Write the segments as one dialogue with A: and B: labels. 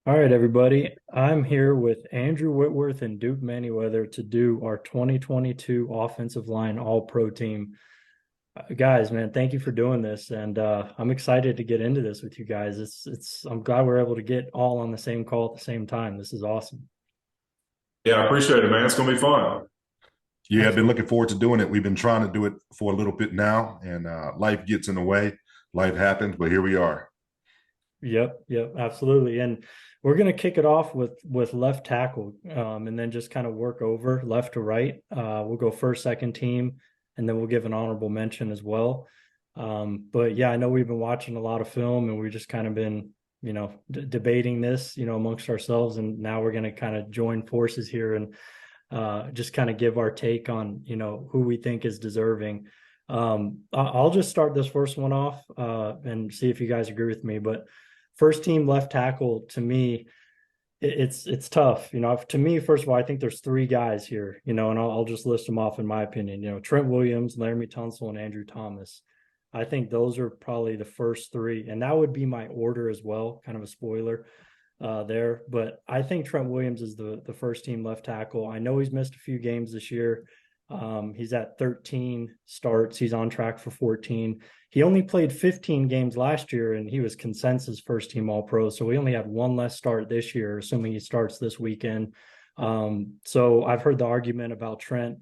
A: All right, everybody. I'm here with Andrew Whitworth and Duke Manyweather to do our 2022 offensive line all-pro team. Guys, man, thank you for doing this, and I'm excited to get into this with you guys. I'm glad we're able to get all on the same call at the same time. This is awesome.
B: Yeah, I appreciate it, man. It's gonna be fun.
C: Yeah, I've been
A: Excellent.
C: looking forward to doing it. We've been trying to do it for a little bit now, and life gets in the way. Life happens, but here we are.
A: Yep, absolutely. And we're gonna kick it off with left tackle, and then just kind of work over left to right. We'll go first, second team, and then we'll give an honorable mention as well. But yeah, I know we've been watching a lot of film, and we've just kind of been, debating this, amongst ourselves, and now we're gonna kind of join forces here and just kind of give our take on, who we think is deserving. I'll just start this first one off and see if you guys agree with me. But first team left tackle to me, it's tough. To me, first of all, I think there's three guys here, and I'll just list them off in my opinion. Trent Williams, Laramie Tunsil, and Andrew Thomas. I think those are probably the first three, and that would be my order as well. Kind of a spoiler there, but I think Trent Williams is the first team left tackle. I know he's missed a few games this year. He's at 13 starts. He's on track for 14. He only played 15 games last year, and he was consensus first team All Pro. So we only had one less start this year, assuming he starts this weekend. So I've heard the argument about Trent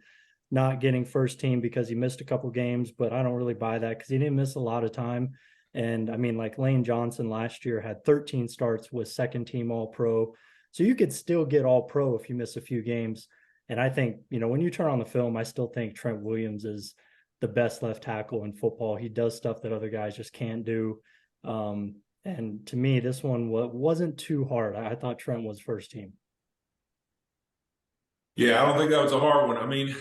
A: not getting first team because he missed a couple games, but I don't really buy that because he didn't miss a lot of time. And I mean, like Lane Johnson last year had 13 starts with second team All Pro. So you could still get All Pro if you miss a few games. And I think, when you turn on the film, I still think Trent Williams is the best left tackle in football. He does stuff that other guys just can't do. And to me, this one wasn't too hard. I thought Trent was first team.
B: Yeah, I don't think that was a hard one. I mean,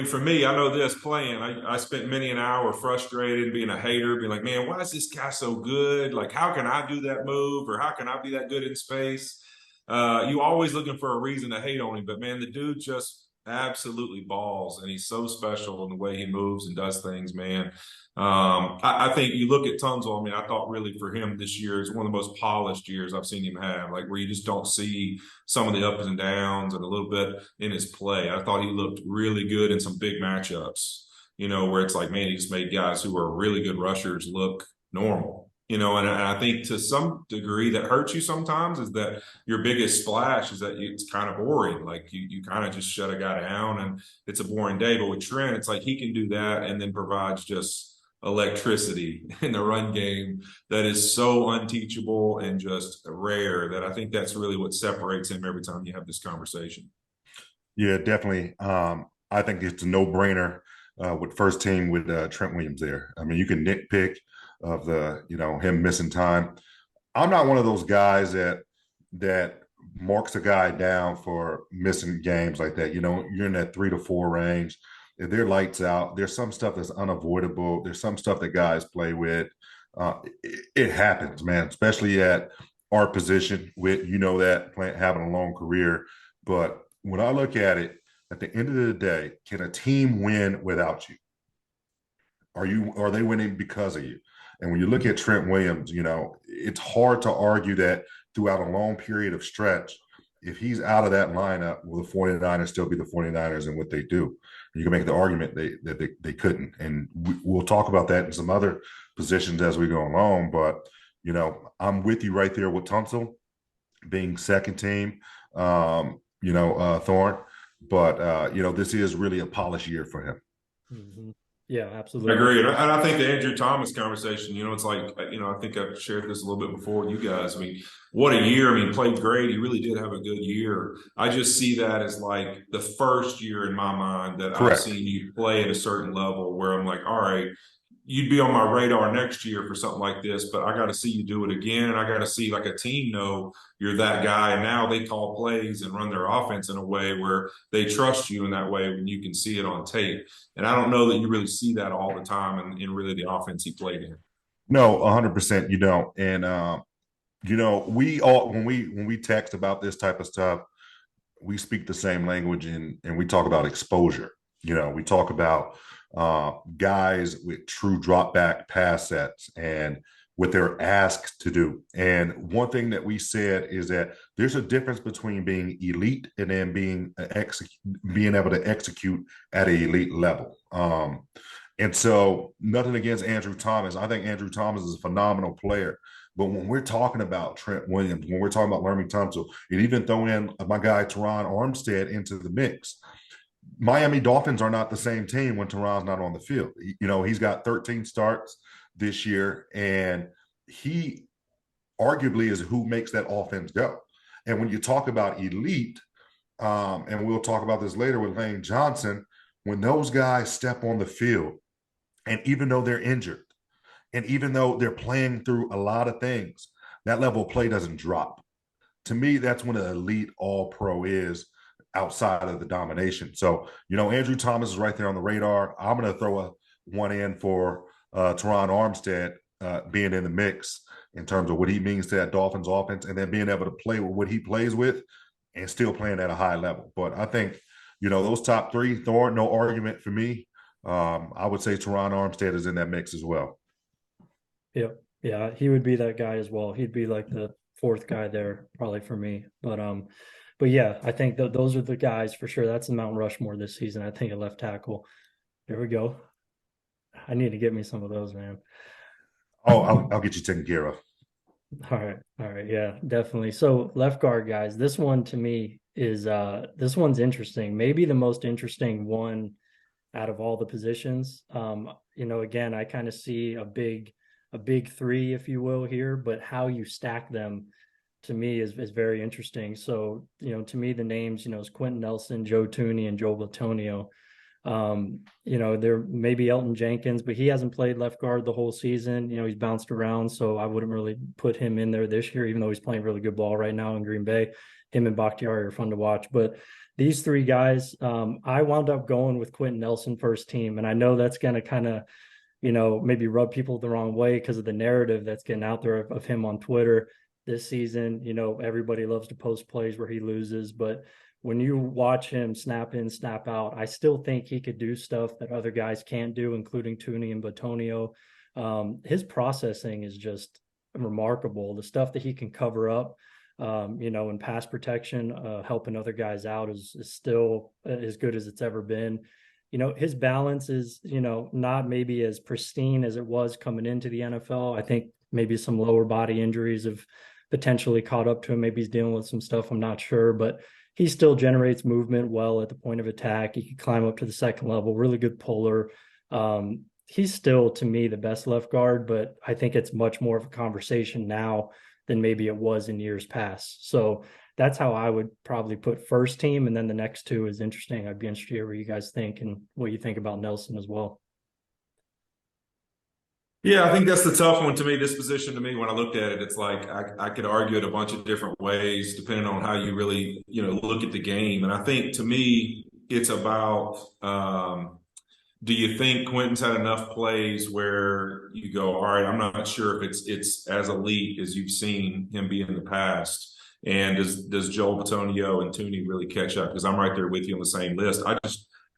B: for me, I know this playing. I spent many an hour frustrated, being a hater, being like, man, why is this guy so good? Like, how can I do that move, or how can I be that good in space? You always looking for a reason to hate on him, but man, the dude just absolutely balls, and he's so special in the way he moves and does things, man. I think you look at Tunzel. I mean, I thought really for him this year is one of the most polished years I've seen him have, like where you just don't see some of the ups and downs and a little bit in his play. I thought he looked really good in some big matchups, where it's like, man, he just made guys who are really good rushers look normal. And I think to some degree that hurts you sometimes is that your biggest splash is that it's kind of boring. Like you kind of just shut a guy down and it's a boring day. But with Trent, it's like he can do that and then provides just electricity in the run game that is so unteachable and just rare that I think that's really what separates him every time you have this conversation.
C: Yeah, definitely. I think it's a no-brainer with first team with Trent Williams there. I mean, you can nitpick of him missing time. I'm not one of those guys that marks a guy down for missing games like that. You're in that 3 to 4 range. If they're lights out, there's some stuff that's unavoidable. There's some stuff that guys play with. It happens, man, especially at our position with, that having a long career. But when I look at it, at the end of the day, can a team win without you? Are they winning because of you? And when you look at Trent Williams, it's hard to argue that throughout a long period of stretch, if he's out of that lineup, will the 49ers still be the 49ers and what they do? You can make the argument that they couldn't. And we'll talk about that in some other positions as we go along. But, I'm with you right there with Tunsil being second team, Thorne. But, this is really a polished year for him.
A: Mm-hmm. Yeah,
B: I
A: absolutely.
B: agree. And I think the Andrew Thomas conversation, it's like, I think I've shared this a little bit before with you guys. I mean, what a year. I mean, played great. He really did have a good year. I just see that as like the first year in my mind that I've
C: Correct.
B: seen you play at a certain level where I'm like, all right, you'd be on my radar next year for something like this, but I got to see you do it again. And I got to see like a team know you're that guy. And now they call plays and run their offense in a way where they trust you in that way when you can see it on tape. And I don't know that you really see that all the time in really the offense he played in.
C: No, 100% you don't. And we all when we text about this type of stuff, we speak the same language and we talk about exposure. We talk about guys with true drop back pass sets and what they're asked to do. And one thing that we said is that there's a difference between being elite and then being able to execute at an elite level. And so nothing against Andrew Thomas. I think Andrew Thomas is a phenomenal player. But when we're talking about Trent Williams, when we're talking about Laremy Tunsil, and even throw in my guy Teron Armstead into the mix, Miami Dolphins are not the same team when Teron's not on the field. He's got 13 starts this year, and he arguably is who makes that offense go. And when you talk about elite, and we'll talk about this later with Lane Johnson, when those guys step on the field, and even though they're injured, and even though they're playing through a lot of things, that level of play doesn't drop. To me, that's when an elite all-pro is outside of the domination. So, Andrew Thomas is right there on the radar. I'm going to throw one in for Teron Armstead being in the mix in terms of what he means to that Dolphins offense, and then being able to play with what he plays with and still playing at a high level. But I think, those top three, no argument for me. I would say Teron Armstead is in that mix as well.
A: Yep. Yeah, he would be that guy as well. He'd be like the fourth guy there, probably for me. But yeah, I think those are the guys for sure. That's the Mount Rushmore this season. I think at left tackle. There we go. I need to get me some of those, man.
C: Oh, I'll get you taken care of.
A: All right, yeah, definitely. So left guard, guys. This one to me is this one's interesting. Maybe the most interesting one out of all the positions. Again, I kind of see a big three, if you will, here, but how you stack them to me is very interesting. So, to me, the names, is Quentin Nelson, Joe Thuney, and Joel Bitonio. There may be Elton Jenkins, but he hasn't played left guard the whole season. He's bounced around, so I wouldn't really put him in there this year, even though he's playing really good ball right now in Green Bay. Him and Bakhtiari are fun to watch. But these three guys, I wound up going with Quentin Nelson first team. And I know that's going to kind of, maybe rub people the wrong way because of the narrative that's getting out there of him on Twitter this season. Everybody loves to post plays where he loses, but when you watch him snap in, snap out, I still think he could do stuff that other guys can't do, including Thuney and Bitonio. His processing is just remarkable. The stuff that he can cover up, in pass protection, helping other guys out is still as good as it's ever been. His balance is, not maybe as pristine as it was coming into the NFL. I think maybe some lower body injuries have potentially caught up to him. Maybe he's dealing with some stuff. I'm not sure, but he still generates movement well at the point of attack. He can climb up to the second level, really good puller. He's still, to me, the best left guard, but I think it's much more of a conversation now than maybe it was in years past. So that's how I would probably put first team. And then the next two is interesting. I'd be interested to hear what you guys think and what you think about Nelson as well.
B: Yeah, I think that's the tough one to me. This position to me, when I looked at it, it's like I could argue it a bunch of different ways depending on how you really, look at the game. And I think to me, it's about do you think Quentin's had enough plays where you go, all right, I'm not sure if it's as elite as you've seen him be in the past. And does Joel Bitonio and Thuney really catch up? Because I'm right there with you on the same list.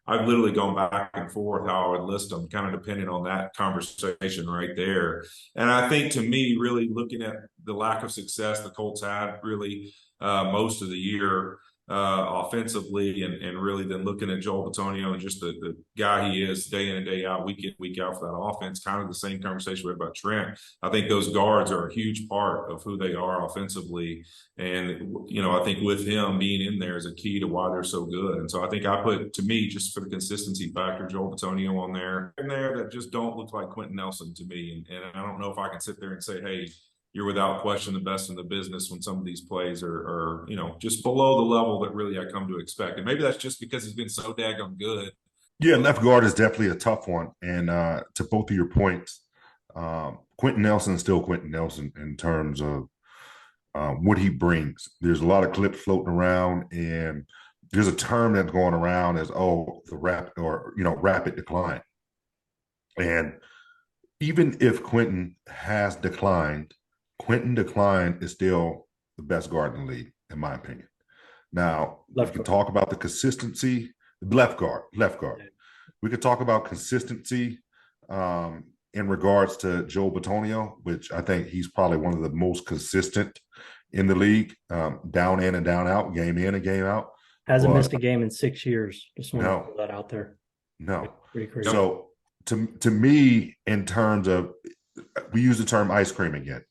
B: I've literally gone back and forth how I would list them, kind of depending on that conversation right there. And I think to me, really looking at the lack of success the Colts had really most of the year offensively, and really then looking at Joel Bitonio and just the guy he is day in and day out, week in, week out for that offense, kind of the same conversation we had about Trent. I think those guards are a huge part of who they are offensively. And, I think with him being in there is a key to why they're so good. And so I think I put, to me, just for the consistency factor, Joel Bitonio on there, that just don't look like Quentin Nelson to me. And I don't know if I can sit there and say, hey, you're without question the best in the business when some of these plays are just below the level that really I come to expect. And maybe that's just because he's been so daggone good.
C: Yeah, left guard is definitely a tough one. And to both of your points, Quentin Nelson is still Quentin Nelson in terms of what he brings. There's a lot of clips floating around, and there's a term that's going around as, the rapid decline. And even if Quentin has declined, Quentin decline is still the best guard in the league, in my opinion. Now, we can talk about the consistency, left guard. We could talk about consistency in regards to Joe Batonio, which I think he's probably one of the most consistent in the league, down in and down out, game in and game out.
A: Hasn't
C: But
A: missed a game in 6 years. Just want to
C: no,
A: throw that out there.
C: no.
A: Pretty crazy.
B: Yep.
C: So to me, in terms of, we use the term ice cream again.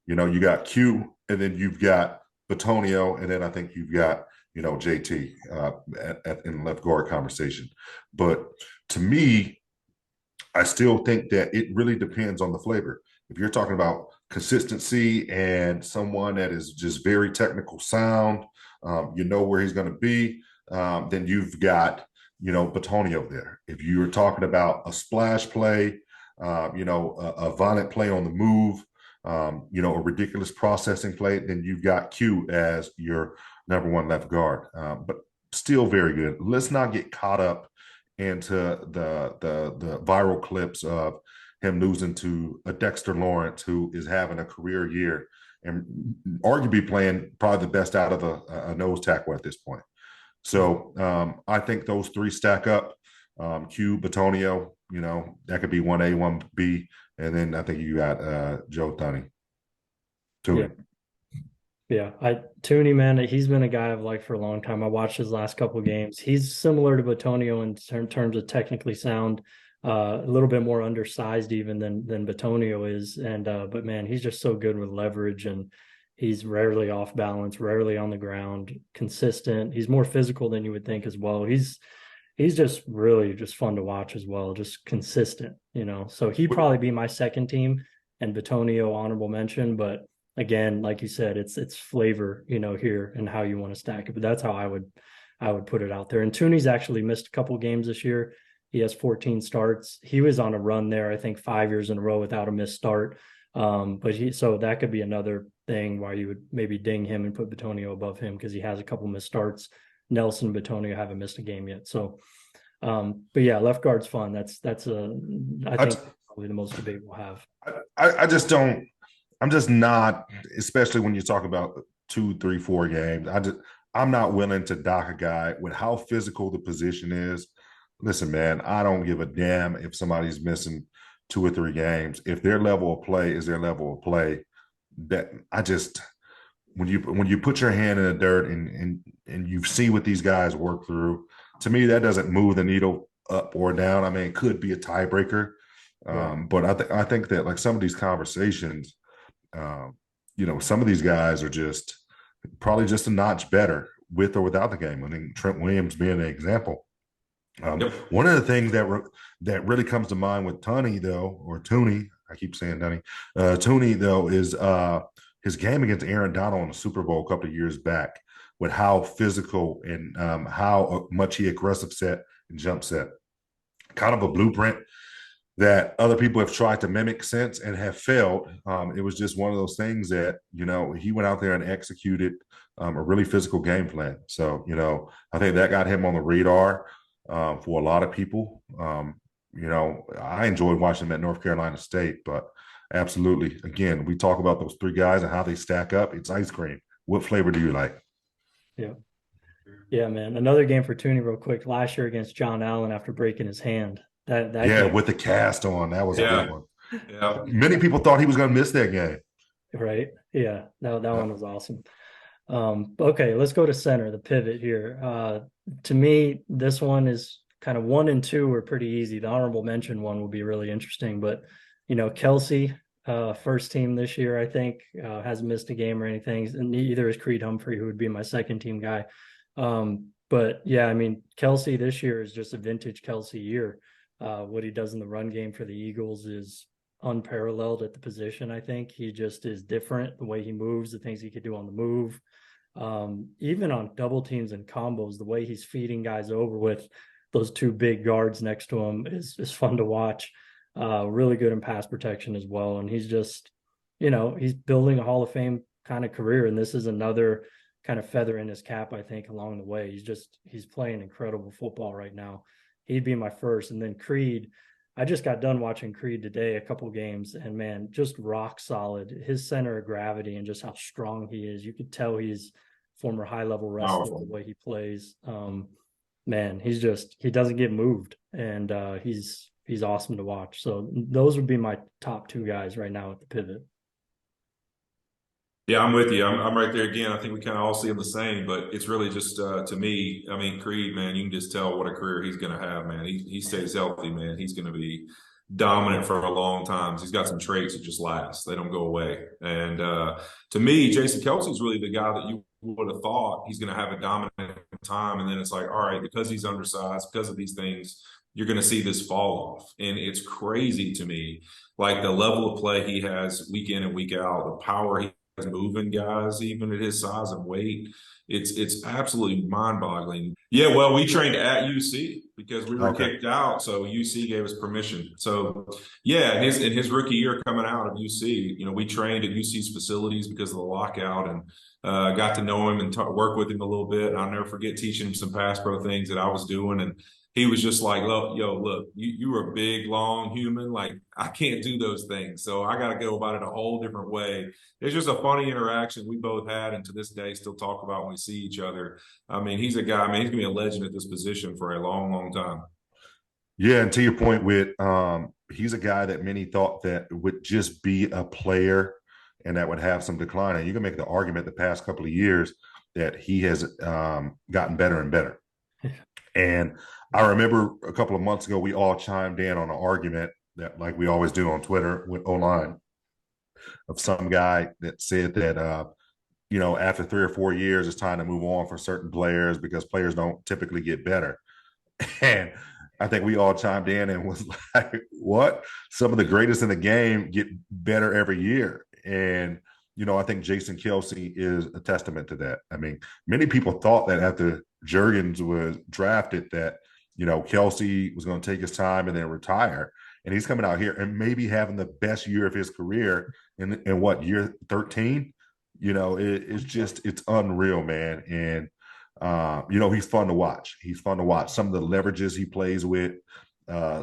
C: You got Q, and then you've got Batonio, and then I think you've got JT in left guard conversation. But to me, I still think that it really depends on the flavor. If you're talking about consistency and someone that is just very technical sound, where he's going to be, then you've got, Batonio there. If you're talking about a splash play, a violent play on the move, a ridiculous processing play, then you've got Q as your number one left guard. But still very good. Let's not get caught up into the viral clips of him losing to a Dexter Lawrence, who is having a career year and arguably playing probably the best out of a nose tackle at this point. So I think those three stack up. Q, Batonio, that could be 1A, 1B. And then I think you got Joe Thuney.
A: Yeah. Yeah, Tooney, man, he's been a guy I've liked for a long time. I watched his last couple of games. He's similar to Batonio in terms of technically sound, a little bit more undersized even than Batonio is. And but man, he's just so good with leverage, and he's rarely off balance, rarely on the ground, consistent. He's more physical than you would think as well. He's just really just fun to watch as well, just consistent, So he'd probably be my second team, and Batonio honorable mention, but again, like you said, it's flavor, here and how you want to stack it. But that's how I would put it out there. And Tooney's actually missed a couple games this year. He has 14 starts. He was on a run there, I think 5 years in a row without a missed start. So that could be another thing why you would maybe ding him and put Batonio above him, because he has a couple missed starts. Nelson and Batonio haven't missed a game yet. So but yeah, left guard's fun. I think probably the most debate we'll have.
C: I just don't. I'm just not, especially when you talk about 2, 3, 4 games. I'm not willing to dock a guy with how physical the position is. Listen, man, I don't give a damn if somebody's missing 2 or 3 games. If their level of play is their level of play, that I just, when you put your hand in the dirt and you see what these guys work through, to me that doesn't move the needle up or down. I mean, it could be a tiebreaker, but I think that like some of these conversations. Some of these guys are just probably just a notch better with or without the game. I think Trent Williams being an example. One of the things that really comes to mind with Tooney, I keep saying Tooney though, is his game against Aaron Donald in the Super Bowl a couple of years back, with how physical and how much he aggressive set and jump set. Kind of a blueprint that other people have tried to mimic since and have failed. It was just one of those things that, he went out there and executed a really physical game plan. So, I think that got him on the radar for a lot of people. I enjoyed watching him at North Carolina State, but absolutely, again, we talk about those 3 guys and how they stack up. It's ice cream. What flavor do you like?
A: Yeah. Yeah, man. Another game for Tooney real quick. Last year against John Allen after breaking his hand. That game,
C: with the cast on, that was a good one.
B: Yeah.
C: Many people thought he was going to miss that game.
A: Right. Yeah. That one was awesome. Okay, let's go to center, the pivot here. To me, this one is kind of 1 and 2 are pretty easy. The honorable mention one will be really interesting, but Kelsey, first team this year, I think, hasn't missed a game or anything. And neither is Creed Humphrey, who would be my second team guy. But yeah, I mean, Kelsey this year is just a vintage Kelsey year. What he does in the run game for the Eagles is unparalleled at the position. I think he just is different. The way he moves, the things he could do on the move, even on double teams and combos, the way he's feeding guys over with those 2 big guards next to him is fun to watch. Really good in pass protection as well. And he's just, he's building a Hall of Fame kind of career. And this is another kind of feather in his cap, I think, along the way. He's playing incredible football right now. He'd be my first. And then Creed, I just got done watching Creed today, a couple games, and man, just rock solid. His center of gravity and just how strong he is. You could tell he's former high-level wrestler, the way he plays. Man, he doesn't get moved, and he's he's awesome to watch. So those would be my top two guys right now at the pivot.
B: Yeah, I'm with you. I'm right there again. I think we kind of all see him the same, but it's really just to me. I mean, Creed, man, you can just tell what a career he's going to have, man. He stays healthy, man. He's going to be dominant for a long time. He's got some traits that just last; they don't go away. And to me, Jason Kelsey's really the guy that you would have thought he's going to have a dominant time, and then it's like, all right, because he's undersized, because of these things, you're going to see this fall off, and it's crazy to me, like the level of play he has week in and week out, the power he moving guys, even at his size and weight. It's absolutely mind-boggling. Yeah, well, we trained at UC because we were kicked out, so UC gave us permission. So yeah, in his rookie year coming out of UC, we trained at UC's facilities because of the lockout, and got to know him and work with him a little bit. And I'll never forget teaching him some pass pro things that I was doing, and he was just like, look, you were a big, long human. Like, I can't do those things. So I got to go about it a whole different way. It's just a funny interaction we both had, and to this day still talk about when we see each other. I mean, he's a guy, man, he's going to be a legend at this position for a long, long time.
C: Yeah, and to your point with he's a guy that many thought that would just be a player and that would have some decline. And you can make the argument the past couple of years that he has gotten better and better. And I remember a couple of months ago, we all chimed in on an argument that, like we always do on Twitter with online, of some guy that said that, after 3 or 4 years, it's time to move on for certain players because players don't typically get better. And I think we all chimed in and was like, what? Some of the greatest in the game get better every year. And, I think Jason Kelsey is a testament to that. I mean, many people thought that after Jurgens was drafted that, Kelsey was going to take his time and then retire. And he's coming out here and maybe having the best year of his career in what, year 13? It's unreal, man. And, he's fun to watch. He's fun to watch. Some of the leverages he plays with,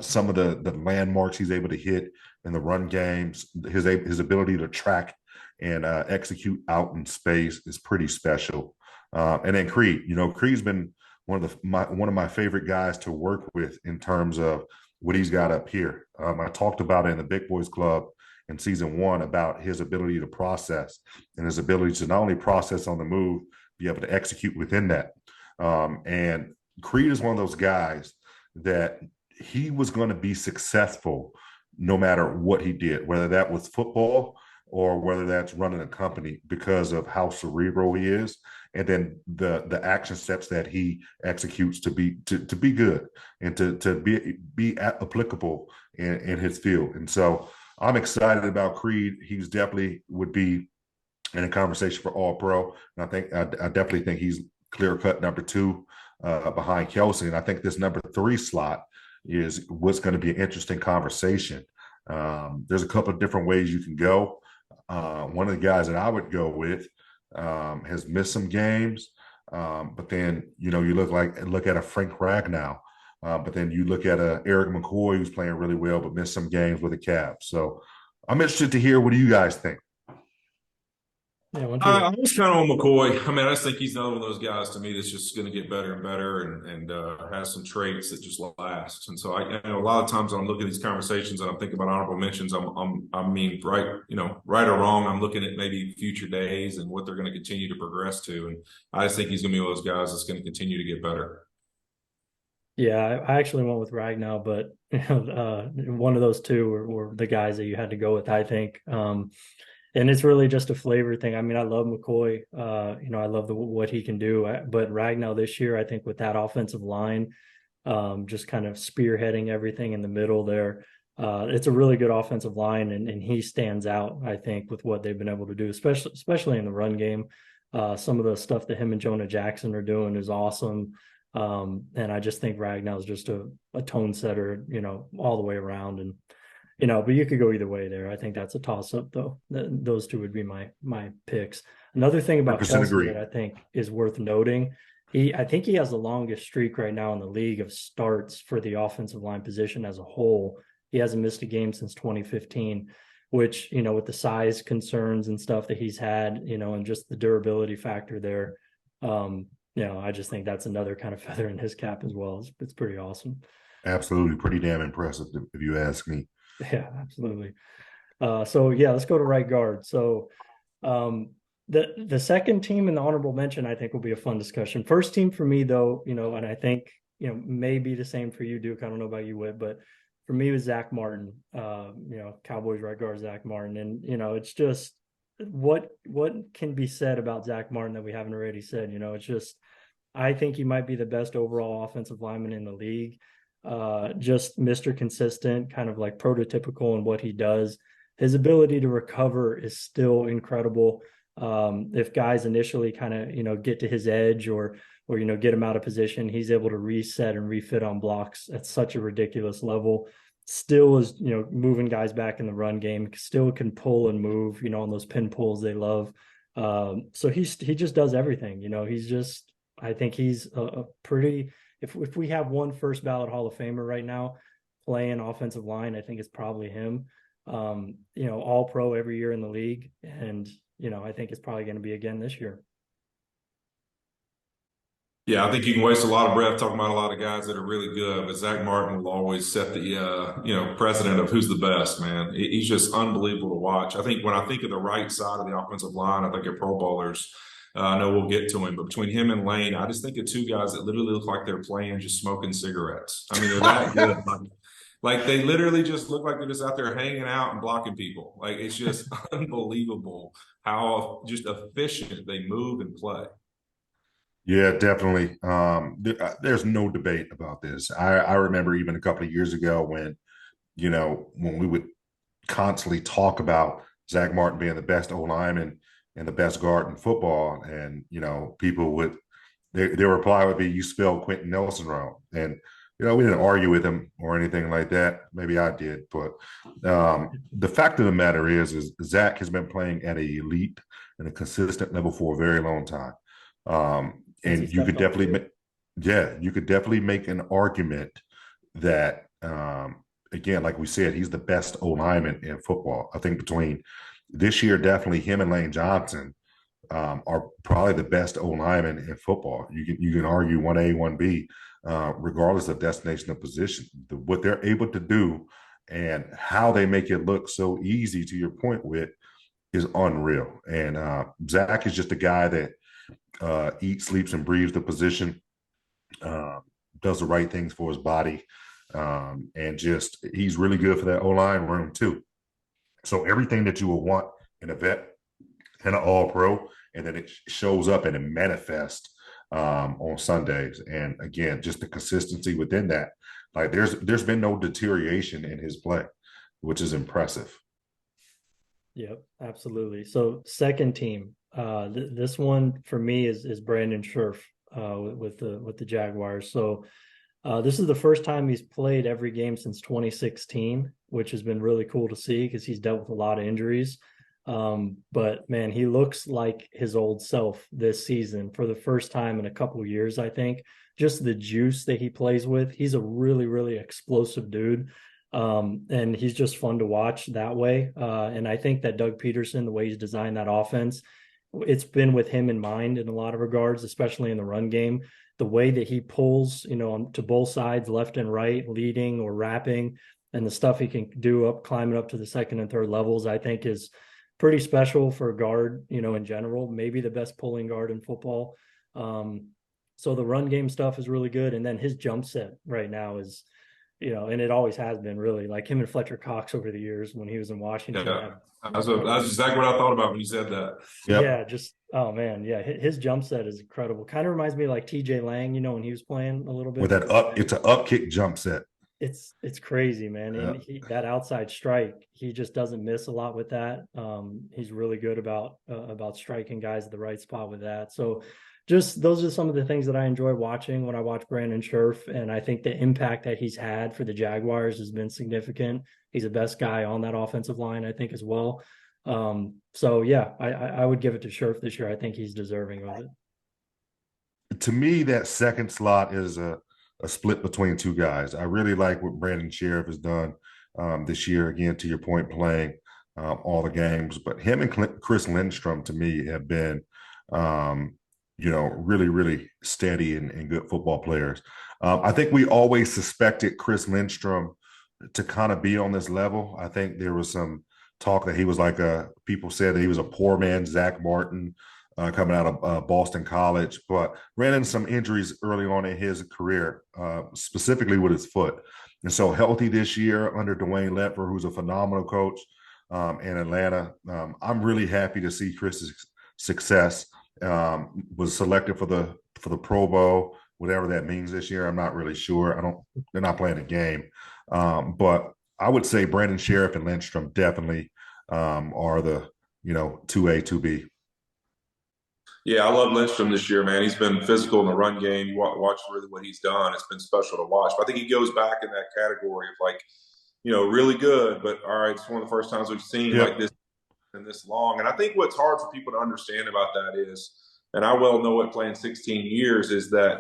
C: some of the landmarks he's able to hit in the run games, his ability to track and execute out in space is pretty special. And then Creed, Creed's been one of my favorite guys to work with in terms of what he's got up here. I talked about it in the Big Boys Club in season 1 about his ability to process and his ability to not only process on the move, be able to execute within that. And Creed is one of those guys that he was going to be successful no matter what he did, whether that was football or whether that's running a company, because of how cerebral he is, and then the action steps that he executes to be good and to be applicable in his field. And so I'm excited about Creed. He's definitely would be in a conversation for All Pro, and I definitely think he's clear cut number 2 behind Kelsey. And I think this number 3 slot is what's going to be an interesting conversation. There's a couple of different ways you can go. One of the guys that I would go with has missed some games, but then you look at a Frank Ragnow, but then you look at a Eric McCoy who's playing really well but missed some games with the Cavs. So I'm interested to hear, what do you guys think?
A: Yeah,
B: I was kind of on McCoy. I mean, I just think he's another one of those guys to me that's just going to get better and better, and has some traits that just last. And so I a lot of times when I'm looking at these conversations and I'm thinking about honorable mentions, right or wrong, I'm looking at maybe future days and what they're going to continue to progress to. And I just think he's going to be one of those guys that's going to continue to get better.
A: Yeah, I actually went with Ragnow, but one of those two were the guys that you had to go with, I think. And it's really just a flavor thing. I mean, I love McCoy. I love what he can do. But Ragnow this year, I think with that offensive line, just kind of spearheading everything in the middle there, it's a really good offensive line, and he stands out, I think, with what they've been able to do, especially in the run game. Some of the stuff that him and Jonah Jackson are doing is awesome. And I just think Ragnow is just a tone setter, all the way around. And but you could go either way there. I think that's a toss-up, though. Those two would be my picks. Another thing about Kelsey that I think is worth noting, I think he has the longest streak right now in the league of starts for the offensive line position as a whole. He hasn't missed a game since 2015, which, with the size concerns and stuff that he's had, and just the durability factor there, I just think that's another kind of feather in his cap as well. It's pretty awesome.
C: Absolutely, pretty damn impressive if you ask me.
A: Yeah, absolutely. So yeah, let's go to right guard. So um, the second team in the honorable mention, I think, will be a fun discussion. First team for me, though, and I think may be the same for you, Duke. I don't know about you, Whit, but for me, it was Zach Martin. Cowboys right guard Zach Martin, and it's just what can be said about Zach Martin that we haven't already said. It's just I think he might be the best overall offensive lineman in the league. Just Mr. Consistent, kind of like prototypical in what he does. His ability to recover is still incredible. If guys initially kind of get to his edge or get him out of position, he's able to reset and refit on blocks at such a ridiculous level. Still is moving guys back in the run game. Still can pull and move on those pin pulls they love. So he just does everything. He's just I think he's a pretty. If we have one first ballot Hall of Famer right now playing offensive line, I think it's probably him. All pro every year in the league, and I think it's probably going to be again this year.
B: Yeah, I think you can waste a lot of breath talking about a lot of guys that are really good, but Zach Martin will always set the precedent of who's the best, man. He's just unbelievable to watch. I think when I think of the right side of the offensive line, I think of Pro Bowlers. I know we'll get to him, but between him and Lane, I just think of two guys that literally look like they're playing just smoking cigarettes. I mean, they're that good. Like they literally just look like they're just out there hanging out and blocking people. Like it's just unbelievable how just efficient they move and play.
C: Yeah, definitely. There's no debate about this. I remember even a couple of years ago when we would constantly talk about Zach Martin being the best O lineman and the best guard in football, and people would their reply would be, "You spelled Quentin Nelson wrong," and we didn't argue with him or anything like that. Maybe I did, but the fact of the matter is Zach has been playing at an elite and a consistent level for a very long time.
A: Since he
C: And you
A: stepped
C: could
A: on the
C: definitely
A: field.
C: you could definitely make an argument that again, like we said, he's the best O lineman in football. I think between this year, definitely him and Lane Johnson are probably the best O linemen in football. You can argue 1A, 1B, regardless of destination of position. What they're able to do and how they make it look so easy, to your point, with is unreal. And Zach is just a guy that eats, sleeps, and breathes the position, uh, does the right things for his body, and just he's really good for that O line room too. So everything that you would want in a vet and an All Pro, and then it shows up and it manifests on Sundays. And again, just the consistency within that. Like there's been no deterioration in his play, which is impressive.
A: Yep, absolutely. So second team, this one for me is Brandon Scherf with the Jaguars. So this is the first time he's played every game since 2016, which has been really cool to see because he's dealt with a lot of injuries. But man, he looks like his old self this season for the first time in a couple of years, I think. Just the juice that he plays with. He's a really, really explosive dude. And he's just fun to watch that way. And I think that Doug Peterson, the way he's designed that offense, it's been with him in mind in a lot of regards, especially in the run game. The way that he pulls, to both sides, left and right, leading or wrapping, and the stuff he can do up climbing up to the second and third levels, I think is pretty special for a guard, in general, maybe the best pulling guard in football. So the run game stuff is really good. And then his jump set right now is, and it always has been really like him and Fletcher Cox over the years when he was in Washington.
B: Yeah, that's exactly what I thought about when you said that.
C: Yep.
A: Yeah, just oh man, yeah, his jump set is incredible. Kind of reminds me of like TJ Lang, when he was playing a little
C: With
A: bit.
C: that up, it's an up kick jump set.
A: It's crazy, man.
C: Yeah.
A: And that outside strike, he just doesn't miss a lot with that. He's really good about striking guys at the right spot with that. So just those are some of the things that I enjoy watching when I watch Brandon Scherf. And I think the impact that he's had for the Jaguars has been significant. He's the best guy on that offensive line, I think, as well. So yeah, I would give it to Scherf this year. I think he's deserving of it.
C: To me, that second slot is a split between two guys. I really like what Brandon Sheriff has done this year. Again, to your point, playing all the games, but him and Chris Lindstrom to me have been really, really steady and good football players. I think we always suspected Chris Lindstrom to kind of be on this level. I think there was some talk that he was like people said that he was a poor man, Zach Martin, coming out of Boston College, but ran into some injuries early on in his career, specifically with his foot. And so healthy this year under Dwayne Letfer, who's a phenomenal coach in Atlanta. I'm really happy to see Chris's success. Was selected for the Pro Bowl, whatever that means this year. I'm not really sure. I don't. They're not playing a game, but I would say Brandon Sheriff and Lindstrom definitely are the 2A 2B.
B: Yeah, I love Lindstrom this year, man. He's been physical in the run game. You watch really what he's done. It's been special to watch. But I think he goes back in that category of like, really good. But all right, it's one of the first times we've seen like
C: Yep.
B: this and this long. And I think what's hard for people to understand about that is, and I well know it playing 16 years, is that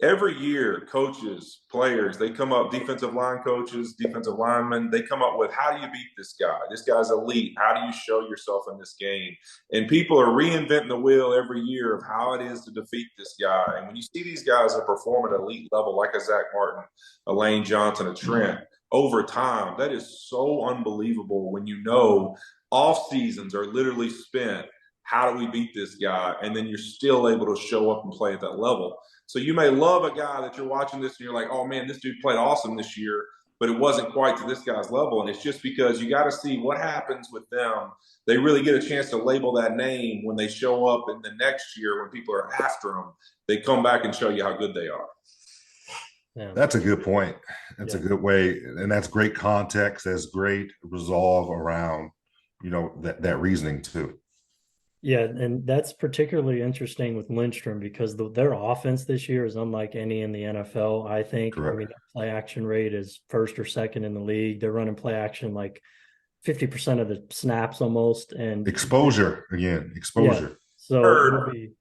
B: every year coaches, players, they come up, defensive line coaches, defensive linemen, they come up with, how do you beat this guy? This guy's elite. How do you show yourself in this game? And people are reinventing the wheel every year of how it is to defeat this guy. And when you see these guys that perform at elite level, like a Zach Martin, a Lane Johnson, a Trent, over time, that is so unbelievable when off seasons are literally spent. How do we beat this guy? And then you're still able to show up and play at that level. So you may love a guy that you're watching this and you're like, oh man, this dude played awesome this year, but it wasn't quite to this guy's level. And it's just because you got to see what happens with them. They really get a chance to label that name when they show up in the next year when people are after them. They come back and show you how good they are.
A: Yeah.
C: That's a good point. That's a
A: Yeah.
C: good way, and that's great context. That's great resolve around, that reasoning too.
A: Yeah, and that's particularly interesting with Lindstrom because their offense this year is unlike any in the NFL, I think. I mean,
C: Correct.
A: their play action rate is first or second in the league. They're running play action like 50% of the snaps almost. And
C: Exposure again.
A: yeah,
C: Exposure.
A: so
B: Third,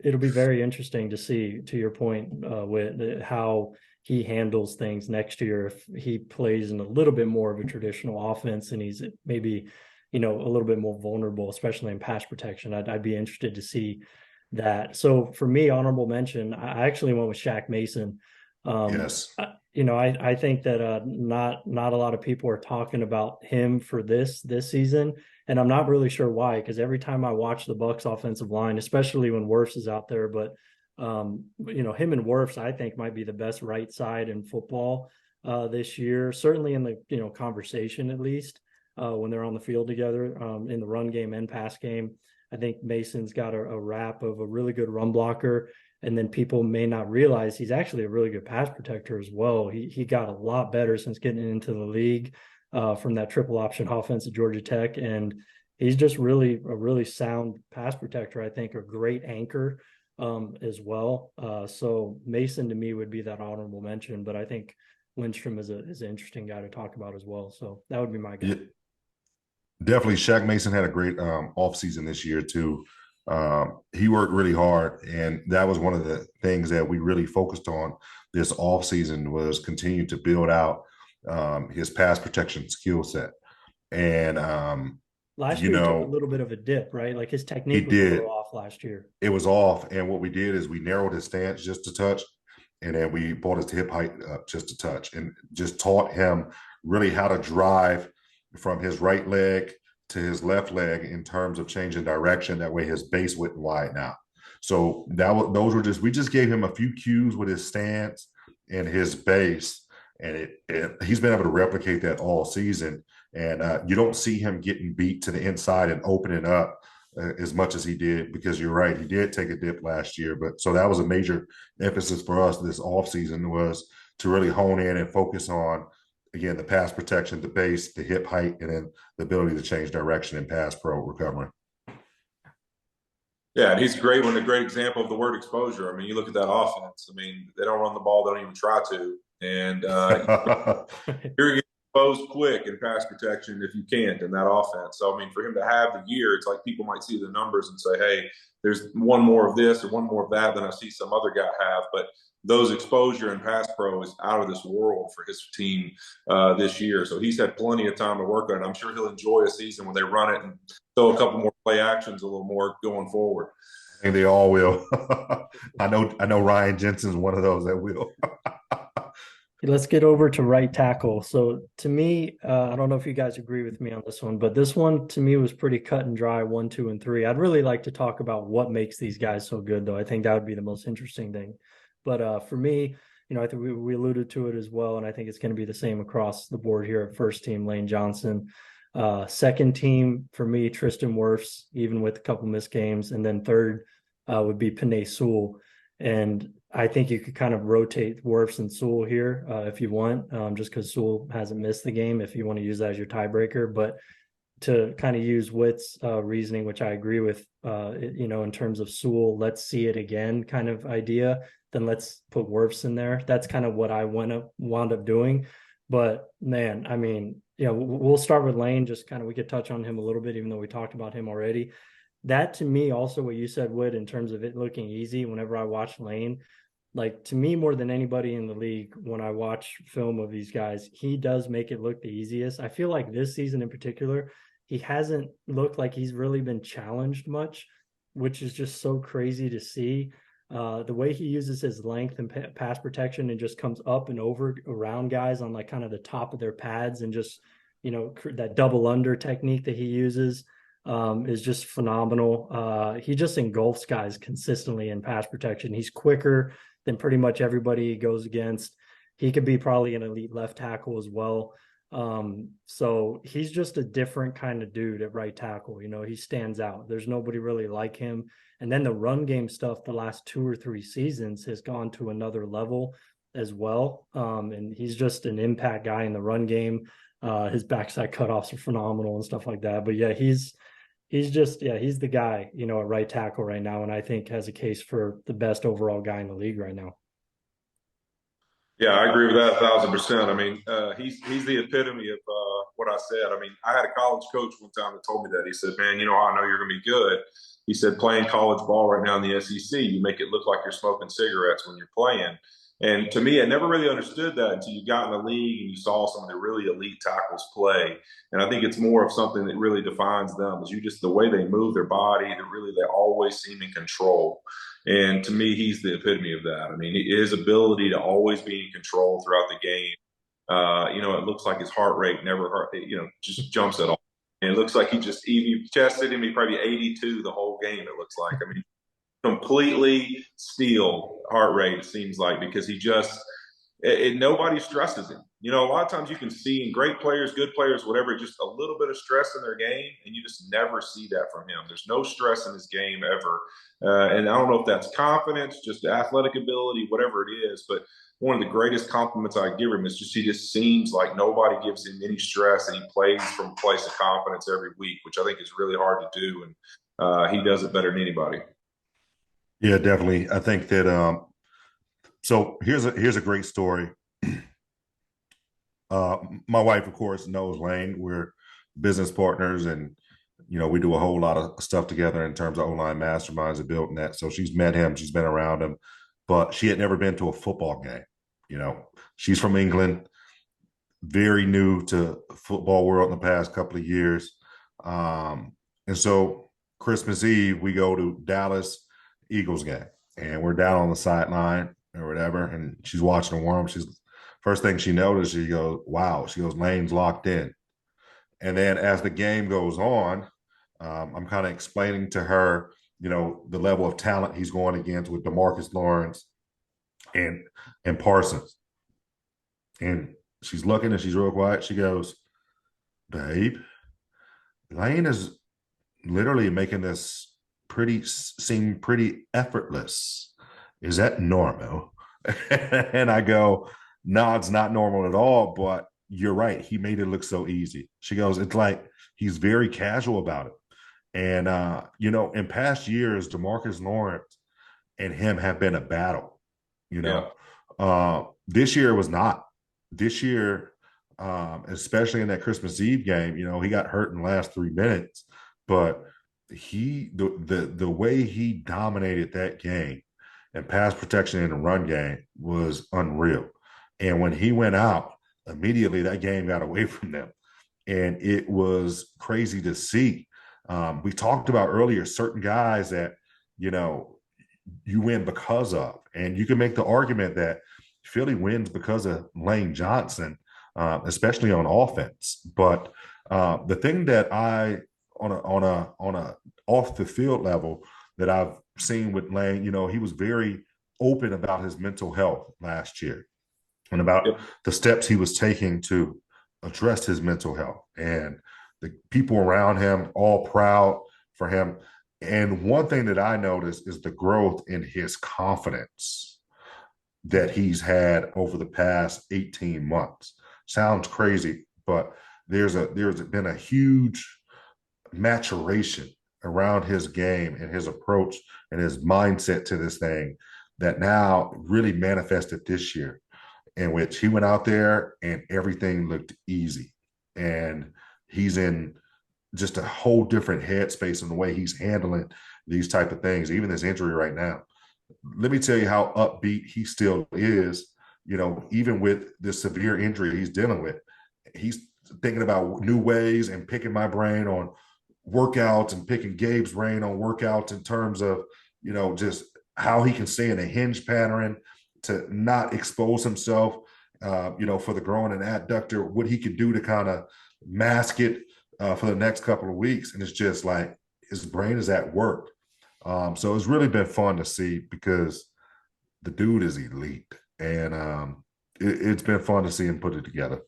A: it'll be very interesting to see, to your point, with how he handles things next year if he plays in a little bit more of a traditional offense and he's maybe a little bit more vulnerable, especially in pass protection. I'd be interested to see that. So for me, honorable mention, I actually went with Shaq Mason.
C: Yes.
A: I think that not a lot of people are talking about him for this season, and I'm not really sure why. Because every time I watch the Bucks offensive line, especially when Wirfs is out there, but him and Wirfs, I think, might be the best right side in football this year. Certainly in the conversation, at least when they're on the field together in the run game and pass game. I think Mason's got a rap of a really good run blocker. And then people may not realize he's actually a really good pass protector as well. He got a lot better since getting into the league from that triple option offense at Georgia Tech. And he's just really a really sound pass protector, I think, a great anchor as well. So Mason to me would be that honorable mention, but I think Lindstrom is an interesting guy to talk about as well. So that would be my guy.
C: Yeah, definitely. Shaq Mason had a great offseason this year too. He worked really hard, and that was one of the things that we really focused on this offseason was continue to build out his pass protection skill set. And
A: Last year he took a little bit of a dip, right? Like his
C: he
A: technique was a
C: did.
A: little off last year.
C: It was off, and what we did is we narrowed his stance just a touch, and then we brought his hip height up just a touch, and just taught him really how to drive from his right leg to his left leg in terms of changing direction. That way, his base wouldn't widen out. So those were we just gave him a few cues with his stance and his base, and he's been able to replicate that all season. And you don't see him getting beat to the inside and opening up as much as he did, because you're right, he did take a dip last year. But so that was a major emphasis for us this offseason, was to really hone in and focus on, again, the pass protection, the base, the hip height, and then the ability to change direction in pass pro recovery.
B: yeah, and he's great. A great example of the word exposure. I mean, you look at that offense. I mean, they don't run the ball; they don't even try to. And you're getting exposed quick in pass protection if you can't in that offense. So, I mean, for him to have the year, it's like people might see the numbers and say, hey, there's one more of this or one more of that than I see some other guy have. But those exposure and pass pro is out of this world for his team this year. So he's had plenty of time to work on it. I'm sure he'll enjoy a season when they run it and throw a couple more play actions a little more going forward.
C: think they all will. I know Ryan Jensen's one of those that will.
A: Let's get over to right tackle. So to me, I don't know if you guys agree with me on this one, but this one to me was pretty cut and dry, 1, 2, and 3. I'd really like to talk about what makes these guys so good, though. I think that would be the most interesting thing. But for me, I think we alluded to it as well, and I think it's going to be the same across the board here at first team, Lane Johnson. Second team for me, Tristan Wirfs, even with a couple missed games, and then third would be Penei Sewell. And I think you could kind of rotate Wirfs and Sewell here if you want, just because Sewell hasn't missed the game, if you want to use that as your tiebreaker. But to kind of use Witt's reasoning, which I agree with, in terms of Sewell, let's see it again kind of idea, then let's put Wirfs in there. That's kind of what I wound up doing. But man, I mean, we'll start with Lane. Just kind of we could touch on him a little bit, even though we talked about him already. That to me, also what you said, Wood, in terms of it looking easy. Whenever I watch Lane, like to me more than anybody in the league, when I watch film of these guys, he does make it look the easiest. I feel like this season in particular, he hasn't looked like he's really been challenged much, which is just so crazy to see. The way he uses his length and pass protection and just comes up and over around guys on like kind of the top of their pads, and just that double under technique that he uses is just phenomenal. He just engulfs guys consistently in pass protection. He's quicker than pretty much everybody he goes against. He could be probably an elite left tackle as well. So he's just a different kind of dude at right tackle. He stands out. There's nobody really like him. And then the run game stuff the last 2 or 3 seasons has gone to another level as well. And he's just an impact guy in the run game. His backside cutoffs are phenomenal and stuff like that. But yeah, he's the guy, at right tackle right now, and I think has a case for the best overall guy in the league right now.
B: Yeah, I agree with that 1,000%. I mean, he's the epitome of what I said. I mean, I had a college coach one time that told me that. He said, "Man, I know you're going to be good." He said, "Playing college ball right now in the SEC, you make it look like you're smoking cigarettes when you're playing." And to me, I never really understood that until you got in the league and you saw some of the really elite tackles play. And I think it's more of something that really defines them is the way they move their body. They always seem in control. And to me, he's the epitome of that. I mean, his ability to always be in control throughout the game. It looks like his heart rate never, just jumps at all. And it looks like if you tested him, he probably 82 the whole game. It looks like. I mean, completely still heart rate. It seems like because nobody stresses him. A lot of times you can see in great players, good players, whatever, just a little bit of stress in their game, and you just never see that from him. There's no stress in his game ever. And I don't know if that's confidence, just athletic ability, whatever it is, but one of the greatest compliments I give him is he just seems like nobody gives him any stress, and he plays from a place of confidence every week, which I think is really hard to do, and he does it better than anybody.
C: Yeah, definitely. I think that so here's a great story. My wife, of course, knows Lane. We're business partners, and we do a whole lot of stuff together in terms of online masterminds and building that. So she's met him, she's been around him, but she had never been to a football game. She's from England, very new to football world in the past couple of years. And so Christmas Eve, we go to Dallas Eagles game, and we're down on the sideline or whatever, and she's watching the warm. First thing she noticed, she goes, "Wow!" She goes, "Lane's locked in." And then as the game goes on, I'm kind of explaining to her, the level of talent he's going against with DeMarcus Lawrence and Parsons. And she's looking and she's real quiet. She goes, "Babe, Lane is literally making this seem pretty effortless. Is that normal?" And I go, "No, it's not normal at all, but you're right. He made it look so easy." She goes, "It's like he's very casual about it." And in past years, DeMarcus Lawrence and him have been a battle.
B: Yeah.
C: This year was not. This year, especially in that Christmas Eve game, he got hurt in the last 3 minutes, but the way he dominated that game and pass protection in the run game was unreal. And when he went out, immediately that game got away from them. And it was crazy to see. We talked about earlier certain guys that, you know, you win because of. And you can make the argument that Philly wins because of Lane Johnson, especially on offense. But the thing that I on a off the field level that I've seen with Lane, he was very open about his mental health last year and about
B: Yep.
C: the steps he was taking to address his mental health, and the people around him all proud for him. And one thing that I noticed is the growth in his confidence that he's had over the past 18 months. Sounds crazy, but there's been a huge maturation around his game and his approach and his mindset to this thing that now really manifested this year, in which he went out there and everything looked easy. And he's in just a whole different headspace in the way he's handling these type of things, even his injury right now. Let me tell you how upbeat he still is, even with this severe injury he's dealing with. He's thinking about new ways and picking my brain on workouts and picking Gabe's brain on workouts in terms of, just how he can stay in a hinge pattern to not expose himself, for the groin and adductor, what he could do to kind of mask it for the next couple of weeks. And it's just like his brain is at work. So it's really been fun to see because the dude is elite, and it's been fun to see him put it together.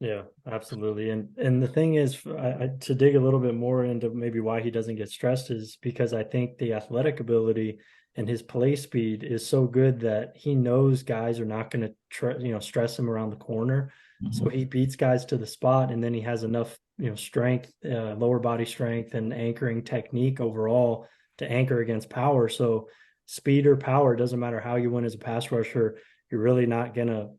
A: Yeah, absolutely. And the thing is, to dig a little bit more into maybe why he doesn't get stressed is because I think the athletic ability and his play speed is so good that he knows guys are not going to stress him around the corner. So he beats guys to the spot, and then he has enough strength, lower body strength, and anchoring technique overall to anchor against power. So speed or power, doesn't matter how you win as a pass rusher, you're really not gonna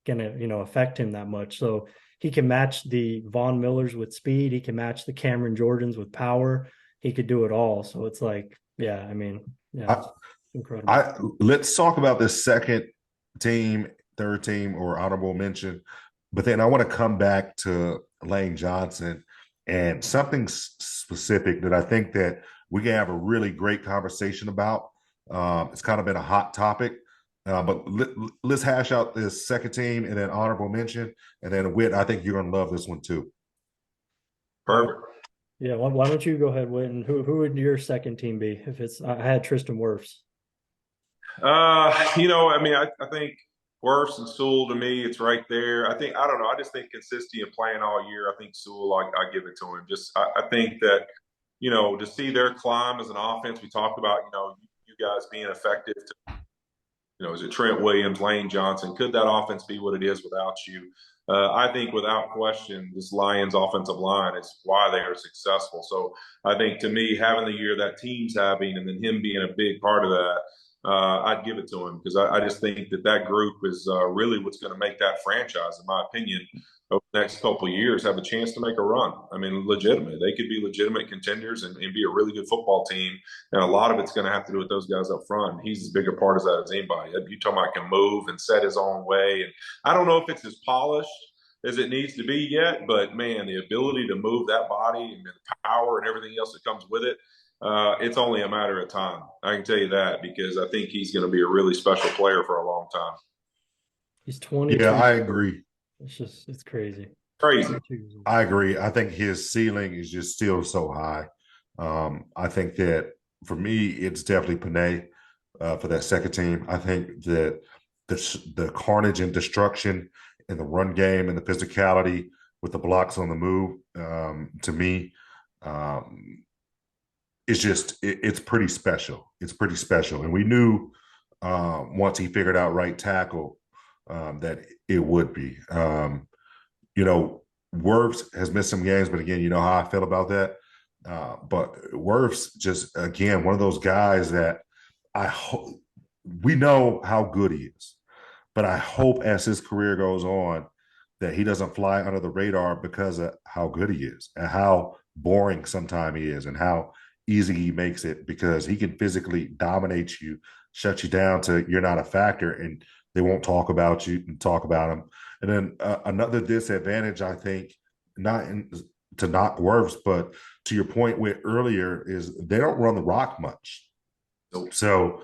A: affect him that much. So he can match the Von Millers with speed. He can match the Cameron Jordans with power. He could do it all. So it's like, yeah, I mean, yeah, it's incredible.
C: Let's talk about this second team, third team, or honorable mention. But then I want to come back to Lane Johnson and something specific that I think that we can have a really great conversation about. It's kind of been a hot topic. But let's hash out this second team and then honorable mention. And then Whit, I think you're going to love this one too.
B: Perfect.
A: Yeah, why don't you go ahead, Whit? And who would your second team be? If I had Tristan Wirfs.
B: I think Wirfs and Sewell, to me, it's right there. I don't know. I just think consistency and playing all year. I think Sewell, I give it to him. I think that, to see their climb as an offense, we talked about, you guys being effective to, is it Trent Williams, Lane Johnson? Could that offense be what it is without you? I think without question, this Lions offensive line is why they are successful. So I think to me, having the year that team's having and then him being a big part of that, I'd give it to him because I just think that group is really what's going to make that franchise, in my opinion, over the next couple of years, have a chance to make a run. I mean, legitimate. They could be legitimate contenders and be a really good football team. And a lot of it's going to have to do with those guys up front. He's as big a part of that as anybody. You talking about can move and set his own way. And I don't know if it's as polished as it needs to be yet, but man, the ability to move that body and the power and everything else that comes with it, it's only a matter of time. I can tell you that because I think he's going to be a really special player for a long time.
A: He's 22.
C: Yeah, I agree.
A: It's crazy.
B: Crazy.
C: I agree. I think his ceiling is just still so high. I think that for me, it's definitely Panay for that second team. I think that the carnage and destruction in the run game and the physicality with the blocks on the move, to me, it's pretty special. It's pretty special. And we knew once he figured out right tackle that it would be. Wirfs has missed some games, but again, you know how I feel about that. But Wirfs just, again, one of those guys that I hope we know how good he is, but I hope as his career goes on that he doesn't fly under the radar because of how good he is and how boring sometimes he is and how easy he makes it, because he can physically dominate you, shut you down to you're not a factor, and they won't talk about you and talk about him. And then another disadvantage, I think, not in to knock Wirfs, but to your point with earlier is they don't run the rock much. So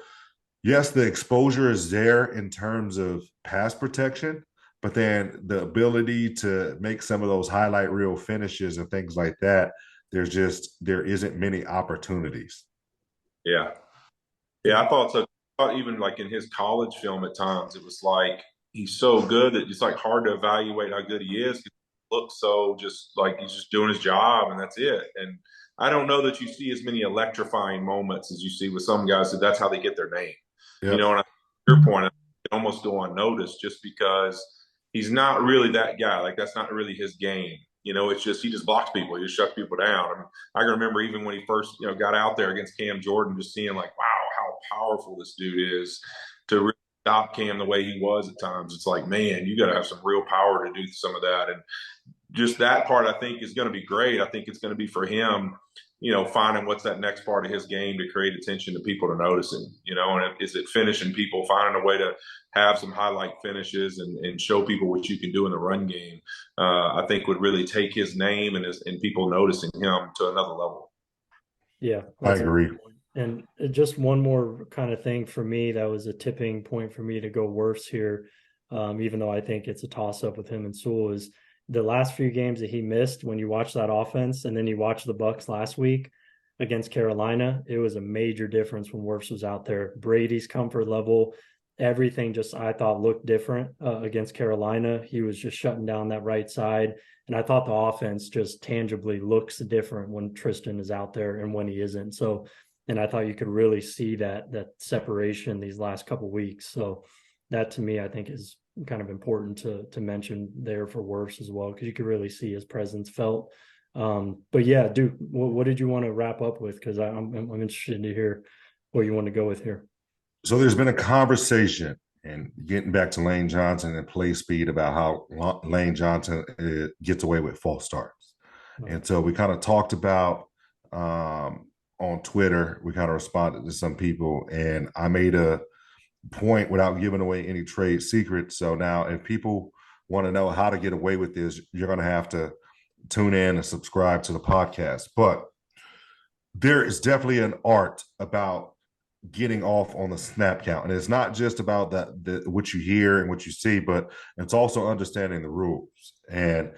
C: yes, the exposure is there in terms of pass protection, but then the ability to make some of those highlight reel finishes and things like that, there isn't many opportunities.
B: Yeah. Yeah, I thought so. I thought even like in his college film at times, it was like he's so good that it's like hard to evaluate how good he is. He looks so just like he's just doing his job and that's it. And I don't know that you see as many electrifying moments as you see with some guys that that's how they get their name. You
C: Yep.
B: know, and your point, I almost go unnoticed just because he's not really that guy. Like that's not really his game. You know, it's just he just blocks people, he just shuts people down. I mean, I can remember even when he first, got out there against Cam Jordan, just seeing like, wow, how powerful this dude is to really stop Cam the way he was at times. It's like, man, you got to have some real power to do some of that. And just that part, I think, is going to be great. I think it's going to be for him, finding what's that next part of his game to create attention to people to notice him, and is it finishing people, finding a way to have some highlight finishes and show people what you can do in the run game, I think would really take his name and people noticing him to another level.
A: Yeah,
C: I
A: that's a
C: agree.
A: good point. And just one more kind of thing for me that was a tipping point for me to go worse here, even though I think it's a toss up with him and Sewell, is the last few games that he missed. When you watch that offense and then you watch the Bucks last week against Carolina, it was a major difference when Wirfs was out there. Brady's comfort level, everything just I thought looked different against Carolina. He was just shutting down that right side. And I thought the offense just tangibly looks different when Tristan is out there and when he isn't. So, and I thought you could really see that separation these last couple of weeks. So that to me, I think is kind of important to mention there for Wirfs as well, because you could really see his presence felt. But yeah, Duke, what did you want to wrap up with? Because I'm interested to hear what you want to go with here.
C: So there's been a conversation and getting back to Lane Johnson and play speed about how Lane Johnson gets away with false starts. And so we kind of talked about on Twitter, we kind of responded to some people, and I made a point without giving away any trade secrets. So now if people want to know how to get away with this, you're going to have to tune in and subscribe to the podcast. But there is definitely an art about getting off on the snap count, and it's not just about that what you hear and what you see, but it's also understanding the rules. And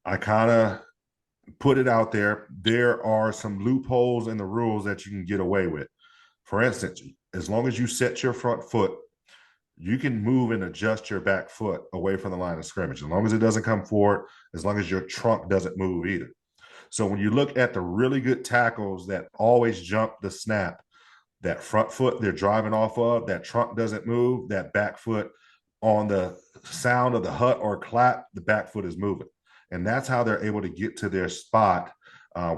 C: I kind of put it out there. There are some loopholes in the rules that you can get away with. For instance, as long as you set your front foot, you can move and adjust your back foot away from the line of scrimmage, as long as it doesn't come forward, as long as your trunk doesn't move either. So when you look at the really good tackles that always jump the snap, that front foot they're driving off of, that trunk doesn't move, that back foot on the sound of the hut or clap, the back foot is moving. And that's how they're able to get to their spot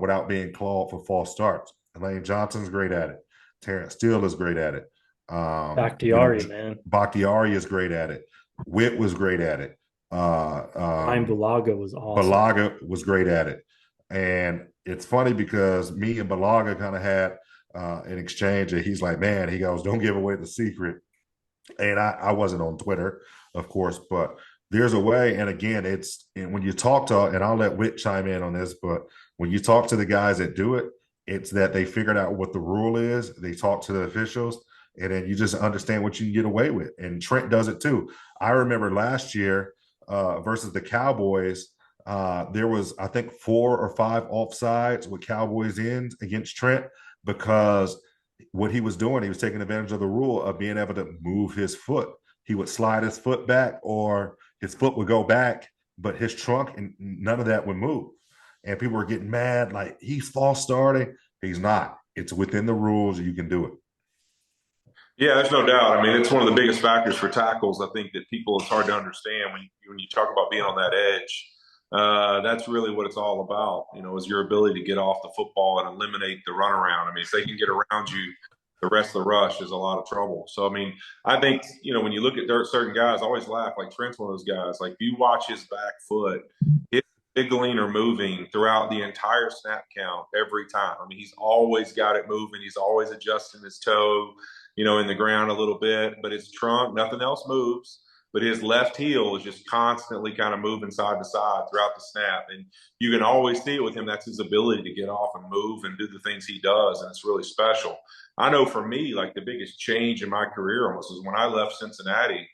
C: without being clawed for false starts. Elaine Johnson's great at it. Terrence Steele is great at it.
A: Bakhtiari, man.
C: Bakhtiari is great at it. Witt was great at it.
A: Ryan Bulaga was awesome.
C: Balaga was great at it. And it's funny because me and Balaga kind of had an exchange, and he's like, man, he goes, don't give away the secret. And I wasn't on Twitter, of course, but there's a way. And again, and when you talk to, and I'll let Witt chime in on this, but when you talk to the guys that do it, it's that they figured out what the rule is. They talk to the officials, and then you just understand what you can get away with. And Trent does it too. I remember last year versus the Cowboys, there was, I think, 4 or 5 offsides with Cowboys ends against Trent, because what he was doing, he was taking advantage of the rule of being able to move his foot. He would slide his foot back, or his foot would go back, but his trunk and none of that would move. And people were getting mad, like, he's false starting. He's not. It's within the rules. You can do it.
B: Yeah, there's no doubt. I mean, it's one of the biggest factors for tackles. I think that it's hard to understand when you talk about being on that edge. That's really what it's all about, is your ability to get off the football and eliminate the runaround. I mean, if they can get around you, the rest of the rush is a lot of trouble. So, I mean, I think, when you look at certain guys, I always laugh, like Trent's one of those guys. Like, if you watch his back foot, it's wiggling or moving throughout the entire snap count every time. I mean, he's always got it moving. He's always adjusting his toe, in the ground a little bit, but his trunk, nothing else moves. but his left heel is just constantly kind of moving side to side throughout the snap. And you can always see it with him. That's his ability to get off and move and do the things he does. And it's really special. I know for me, like the biggest change in my career almost is when I left Cincinnati.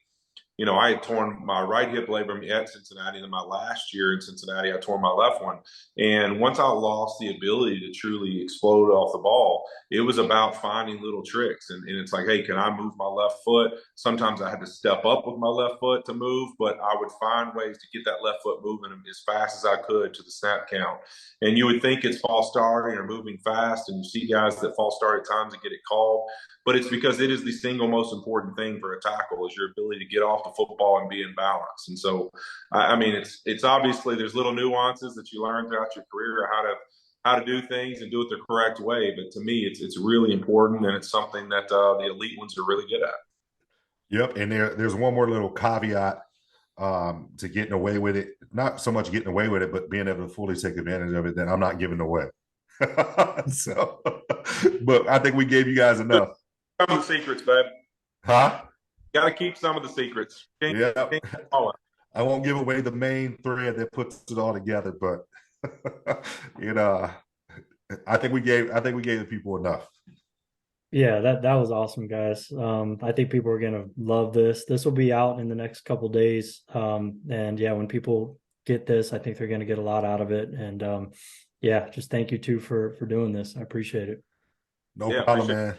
B: I had torn my right hip labrum at Cincinnati. And then my last year in Cincinnati, I tore my left one. And once I lost the ability to truly explode off the ball, it was about finding little tricks. And it's like, hey, can I move my left foot? Sometimes I had to step up with my left foot to move, but I would find ways to get that left foot moving as fast as I could to the snap count. And you would think it's false starting or moving fast, and you see guys that false start at times and get it called, but it's because it is the single most important thing for a tackle is your ability to get off the football and be in balance. And so, I mean, it's obviously there's little nuances that you learn throughout your career how to do things and do it the correct way. But to me, it's really important, and it's something that the elite ones are really good at.
C: Yep, and there's one more little caveat to getting away with it. Not so much getting away with it, but being able to fully take advantage of it that I'm not giving away. So, but I think we gave you guys enough.
B: Some of the secrets, babe.
C: Huh?
B: Got to keep some of the secrets.
C: Yeah. I won't give away the main thread that puts it all together, but I think we gave the people enough.
A: Yeah, that was awesome, guys. I think people are gonna love this. This will be out in the next couple days. And yeah, when people get this, I think they're gonna get a lot out of it. And yeah, just thank you too for doing this. I appreciate it.
C: No problem, man.